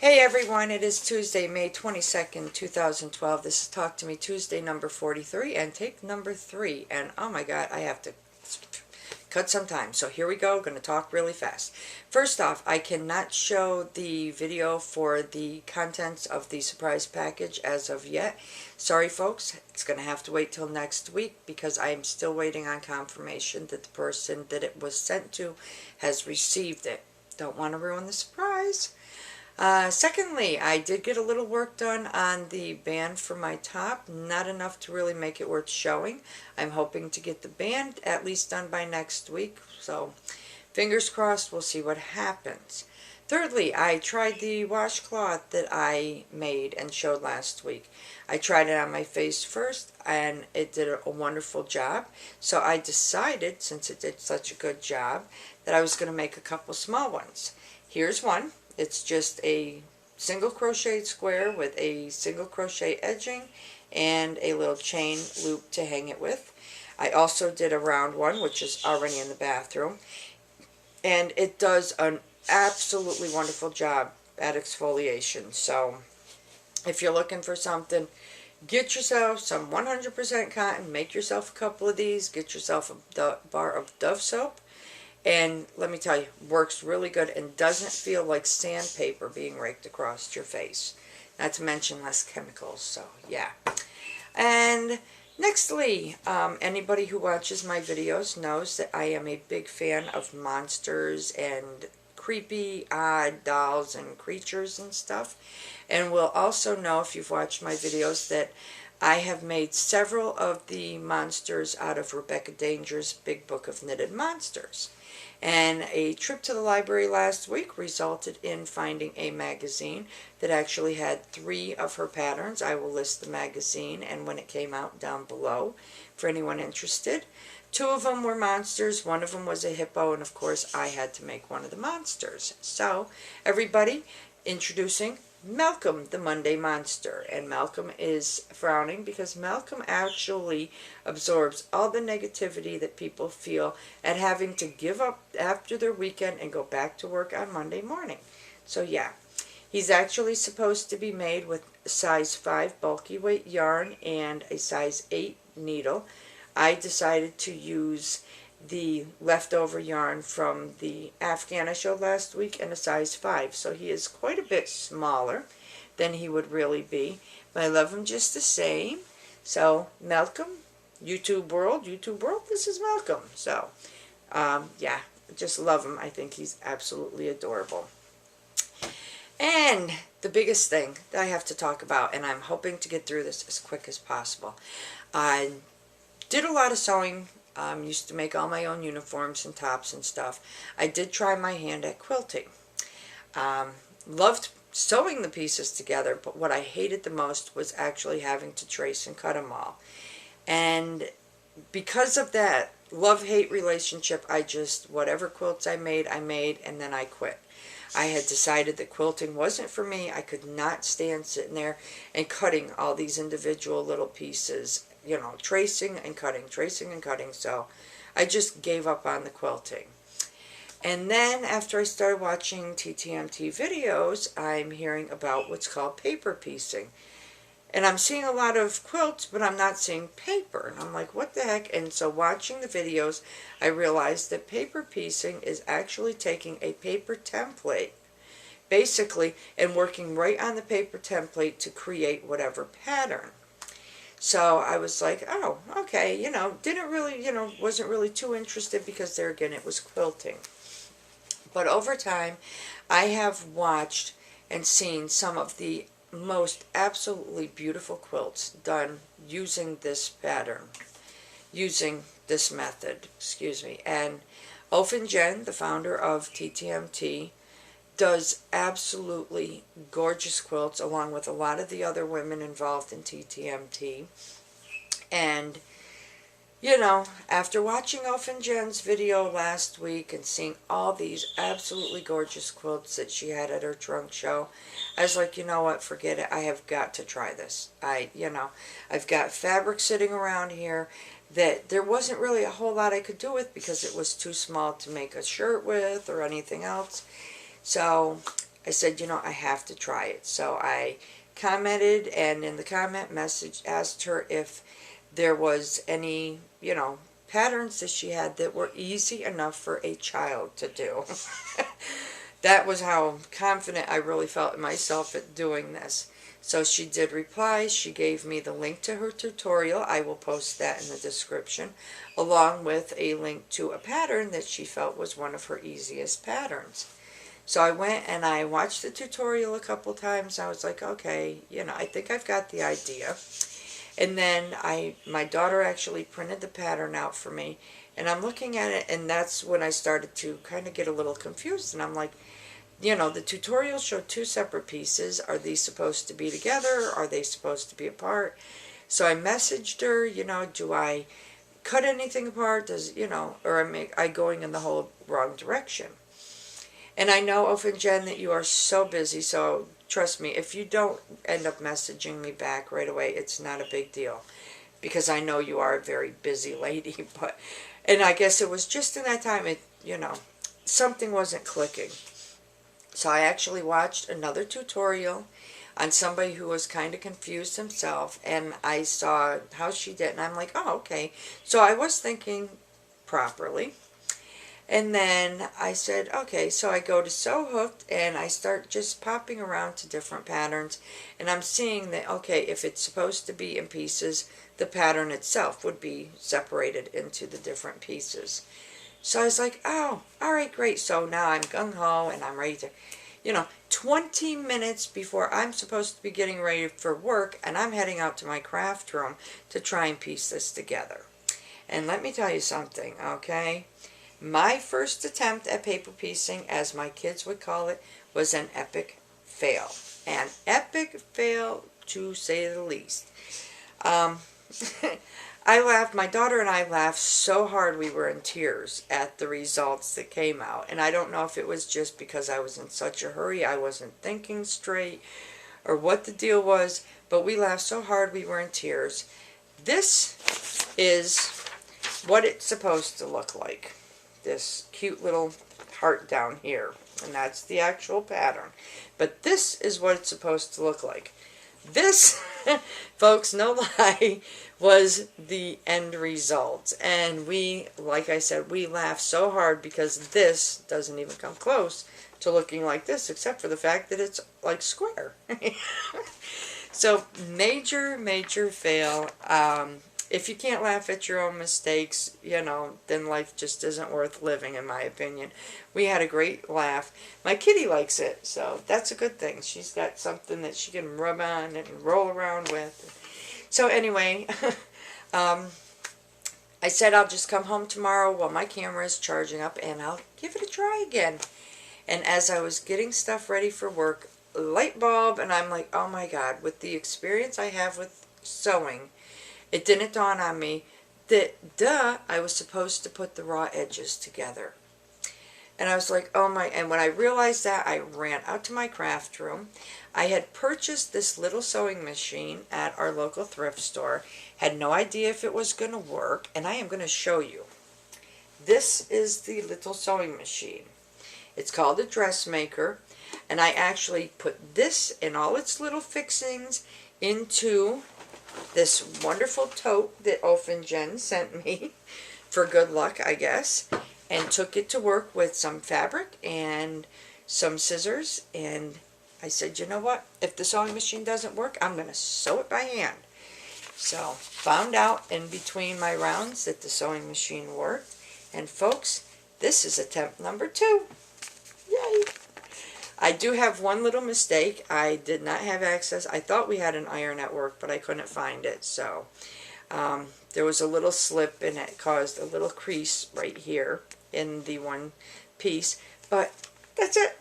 Hey everyone, it is Tuesday, May 22nd, 2012. This is Talk to Me Tuesday number 43 and take number 3. And oh my god, I have to cut some time. So here we go, going to talk really fast. First off, I cannot show the video for the contents of the surprise package as of yet. Sorry folks, it's going to have to wait till next week because I am still waiting on confirmation that the person that it was sent to has received it. Don't want to ruin the surprise. Secondly, I did get a little work done on the band for my top, not enough to really make it worth showing. I'm hoping to get the band at least done by next week, so fingers crossed, we'll see what happens. Thirdly, I tried the washcloth that I made and showed last week. I tried it on my face first and it did a wonderful job, so I decided, since it did such a good job, that I was going to make a couple small ones. Here's one. It's just a single crochet square with a single crochet edging and a little chain loop to hang it with. I also did a round one, which is already in the bathroom, and it does an absolutely wonderful job at exfoliation. So if you're looking for something, get yourself some 100% cotton, make yourself a couple of these, get yourself a bar of Dove soap. And let me tell you, works really good and doesn't feel like sandpaper being raked across your face. Not to mention less chemicals, so yeah. And nextly, anybody who watches my videos knows that I am a big fan of monsters and creepy, odd dolls and creatures and stuff. And will also know, if you've watched my videos, that I have made several of the monsters out of Rebecca Danger's Big Book of Knitted Monsters. And a trip to the library last week resulted in finding a magazine that actually had 3 of her patterns. I will list the magazine and when it came out down below for anyone interested. 2 of them were monsters, 1 of them was a hippo, and of course I had to make one of the monsters. So, everybody, introducing Malcolm, the Monday Monster. And Malcolm is frowning because Malcolm actually absorbs all the negativity that people feel at having to give up after their weekend and go back to work on Monday morning. So yeah, he's actually supposed to be made with size 5 bulky weight yarn and a size 8 needle. I decided to use the leftover yarn from the Afghan I showed last week in a size 5. So he is quite a bit smaller than he would really be. But I love him just the same. So Malcolm, YouTube world, this is Malcolm. So yeah, just love him. I think he's absolutely adorable. And the biggest thing that I have to talk about, and I'm hoping to get through this as quick as possible. I did a lot of sewing. Used to make all my own uniforms and tops and stuff. I did try my hand at quilting. Loved sewing the pieces together, but what I hated the most was actually having to trace and cut them all. And because of that love-hate relationship, whatever quilts I made, and then I quit. I had decided that quilting wasn't for me. I could not stand sitting there and cutting all these individual little pieces, you know, tracing and cutting, so I just gave up on the quilting. And then after I started watching Ttmt videos, I'm hearing about what's called paper piecing. And I'm seeing a lot of quilts, but I'm not seeing paper. And I'm like, what the heck? And so watching the videos, I realized that paper piecing is actually taking a paper template, basically, and working right on the paper template to create whatever pattern. So I was like, oh, okay, you know, didn't really, you know, wasn't really too interested because there again it was quilting. But over time, I have watched and seen some of the most absolutely beautiful quilts done using this pattern, using this method, and Ofenjen, the founder of Ttmt, does absolutely gorgeous quilts along with a lot of the other women involved in Ttmt. And you know, after watching Ofenjen's video last week and seeing all these absolutely gorgeous quilts that she had at her trunk show, I was like, you know what, forget it. I have got to try this. I've got fabric sitting around here that there wasn't really a whole lot I could do with because it was too small to make a shirt with or anything else. So I said, I have to try it. So I commented, and in the comment message asked her if there was any, patterns that she had that were easy enough for a child to do. That was how confident I really felt in myself at doing this. So she did reply. She gave me the link to her tutorial. I will post that in the description, along with a link to a pattern that she felt was one of her easiest patterns. So I went and I watched the tutorial a couple times. I was like, okay, I think I've got the idea. And then my daughter actually printed the pattern out for me, and I'm looking at it, and that's when I started to kind of get a little confused. And I'm like, the tutorial showed two separate pieces. Are these supposed to be together? Are they supposed to be apart? So I messaged her, do I cut anything apart? Or am I going in the whole wrong direction? And I know, Ofenjen, that you are so busy, so trust me, if you don't end up messaging me back right away, it's not a big deal, because I know you are a very busy lady. And I guess it was just in that time, something wasn't clicking. So I actually watched another tutorial on somebody who was kind of confused himself, and I saw how she did, and I'm like, oh, okay. So I was thinking properly. And then I said, okay, so I go to Sew Hooked, and I start just popping around to different patterns, and I'm seeing that, okay, if it's supposed to be in pieces, the pattern itself would be separated into the different pieces. So I was like, oh, all right, great. So now I'm gung-ho, and I'm ready to, 20 minutes before I'm supposed to be getting ready for work, and I'm heading out to my craft room to try and piece this together. And let me tell you something, okay? My first attempt at paper piecing, as my kids would call it, was an epic fail. An epic fail, to say the least. I laughed, my daughter and I laughed so hard we were in tears at the results that came out. And I don't know if it was just because I was in such a hurry, I wasn't thinking straight, or what the deal was, but we laughed so hard we were in tears. This is what it's supposed to look like. This cute little heart down here, and that's the actual pattern. But this is what it's supposed to look like. This, folks, no lie, was the end result. And we, like I said, we laughed so hard because this doesn't even come close to looking like this, except for the fact that it's like square. So major, major fail. If you can't laugh at your own mistakes, then life just isn't worth living, in my opinion. We had a great laugh. My kitty likes it, so that's a good thing. She's got something that she can rub on and roll around with. So anyway, I said I'll just come home tomorrow while my camera is charging up, and I'll give it a try again. And as I was getting stuff ready for work, light bulb, and I'm like, oh my God, with the experience I have with sewing, it didn't dawn on me that, I was supposed to put the raw edges together. And I was like, oh my, and when I realized that, I ran out to my craft room. I had purchased this little sewing machine at our local thrift store, had no idea if it was going to work, and I am going to show you. This is the little sewing machine. It's called a dressmaker, and I actually put this and all its little fixings into this wonderful tote that Ofenjen sent me for good luck, I guess, and took it to work with some fabric and some scissors. And I said, you know what, if the sewing machine doesn't work, I'm going to sew it by hand. So found out in between my rounds that the sewing machine worked, and folks, this is attempt number 2. Yay! I do have one little mistake. I did not have access. I thought we had an iron at work, but I couldn't find it. So there was a little slip, and it caused a little crease right here in the one piece. But that's it.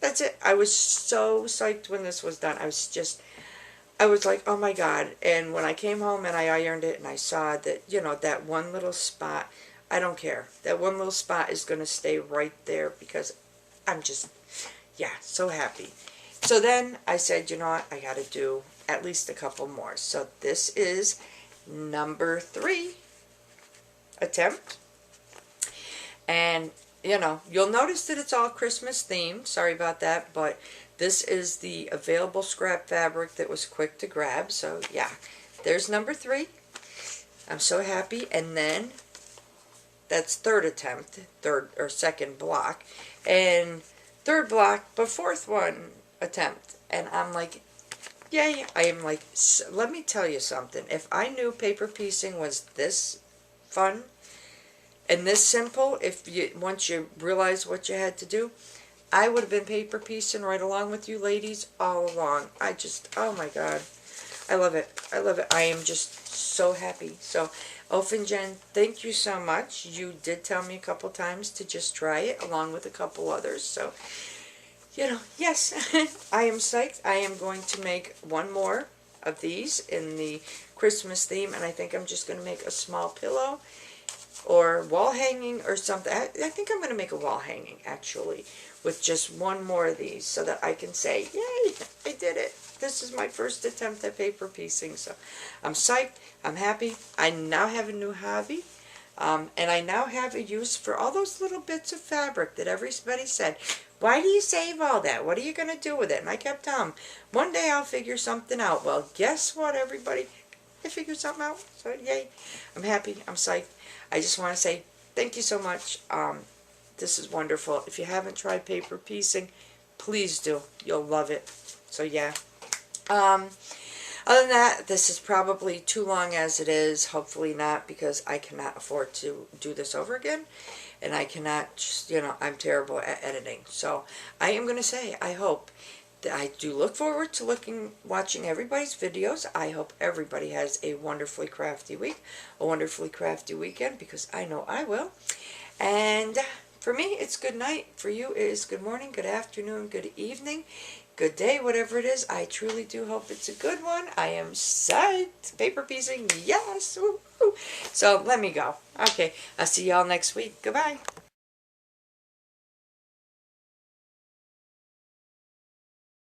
That's it. I was so psyched when this was done. I was like, oh my God. And when I came home and I ironed it and I saw that, that one little spot, I don't care. That one little spot is going to stay right there because I'm just, yeah, so happy. So then I said, you know what, I got to do at least a couple more. So this is number 3 attempt. And you know, you'll notice that it's all Christmas themed. Sorry about that, but this is the available scrap fabric that was quick to grab. So yeah, there's number 3. I'm so happy. And then that's third attempt, third or second block, and third block, but fourth one attempt. And I'm like, yay. I am like, let me tell you something. If I knew paper piecing was this fun and this simple, once you realize what you had to do, I would have been paper piecing right along with you ladies all along. I just, oh my God. I love it. I love it. I am just so happy. So, Ofenjen, thank you so much. You did tell me a couple times to just try it along with a couple others. So, you know, yes, I am psyched. I am going to make one more of these in the Christmas theme, and I think I'm just going to make a small pillow or wall hanging or something. I think I'm going to make a wall hanging, actually, with just one more of these so that I can say, yay, I did it. This is my first attempt at paper piecing, so I'm psyched. I'm happy. I now have a new hobby, and I now have a use for all those little bits of fabric that everybody said, why do you save all that? What are you going to do with it? And I kept telling them, one day I'll figure something out. Well, guess what, everybody? I figured something out, so yay. I'm happy. I'm psyched. I just want to say thank you so much. This is wonderful. If you haven't tried paper piecing, please do. You'll love it. So yeah. Other than that, this is probably too long as it is. Hopefully not, because I cannot afford to do this over again. And I cannot just, you know, I'm terrible at editing. So I am going to say, I hope that I do look forward to watching everybody's videos. I hope everybody has a wonderfully crafty week, a wonderfully crafty weekend, because I know I will. And for me, it's good night. For you, it is good morning, good afternoon, good evening, good day, whatever it is. I truly do hope it's a good one. I am psyched. Paper piecing, yes. Woo-hoo. So let me go. Okay, I'll see y'all next week. Goodbye.